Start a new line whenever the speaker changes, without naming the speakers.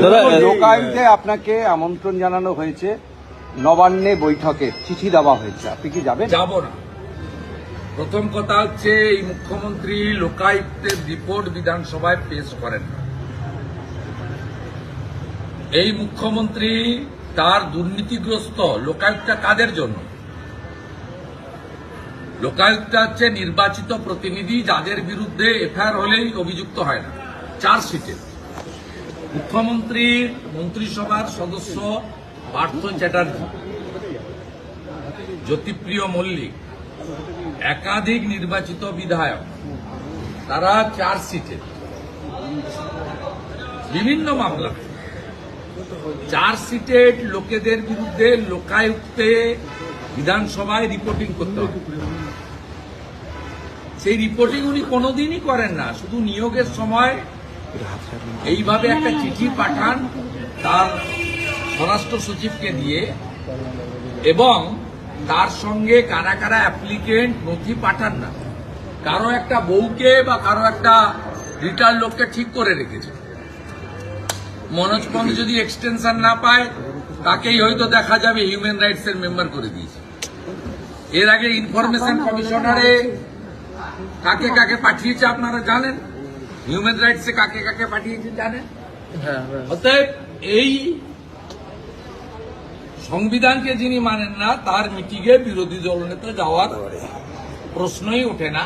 লোকায়ুক্তে আপনাকে আমন্ত্রণ জানানো হয়েছে, নবান্নে বৈঠকে চিঠি দেওয়া হয়েছে, আপনি কি যাবেন?
যাব না। প্রথম কথা হচ্ছে, এই মুখ্যমন্ত্রী লোকায়ুক্তের রিপোর্ট বিধানসভায় পেশ করেন না। এই মুখ্যমন্ত্রী তার দুর্নীতিগ্রস্ত লোকায়ুক্তটা কাদের জন্য? লোকায়ুক্ত হচ্ছে নির্বাচিত প্রতিনিধি, যাদের বিরুদ্ধে এফআইআর হলেই অভিযুক্ত হয় না, চার্জশিটে। মুখ্যমন্ত্রীর মন্ত্রিসভার সদস্য পার্থ চ্যাটার্জি, জ্যোতিপ্রিয় মল্লিক, একাধিক নির্বাচিত বিধায়ক, তারা চার্জশিটে বিভিন্ন মামলা। চার্জশিটেড লোকেদের বিরুদ্ধে লোকায়ুক্তে বিধানসভায় রিপোর্টিং করতে হবে। সেই রিপোর্টিং উনি কোনোদিনই করেন না। শুধু নিয়োগের সময় এইভাবে একটা চিঠি পাঠান তার স্বরাষ্ট্র সচিবকে দিয়ে, এবং তার সঙ্গে কারা কারা অ্যাপ্লিকেন্ট নথি পাঠান না। কারো একটা বউকে বা কারো একটা রিটার্ন লোককে ঠিক করে রেখেছে। মনোজ পন্থ যদি এক্সটেনশন না পায়, তাকেই হয়তো দেখা যাবে হিউম্যান রাইটস এর মেম্বার করে দিয়েছে। এর আগে ইনফরমেশন কমিশনারে কাকে কাকে পাঠিয়েছে আপনারা জানেন, হিউম্যান রাইটস এ কাকে কাকে পাঠিয়েছে জানেন। অতএব এই সংবিধানকে যিনি মানেন না, তার মিটিংয়ে বিরোধী দলনেতা যাওয়ার প্রশ্নই ওঠে না।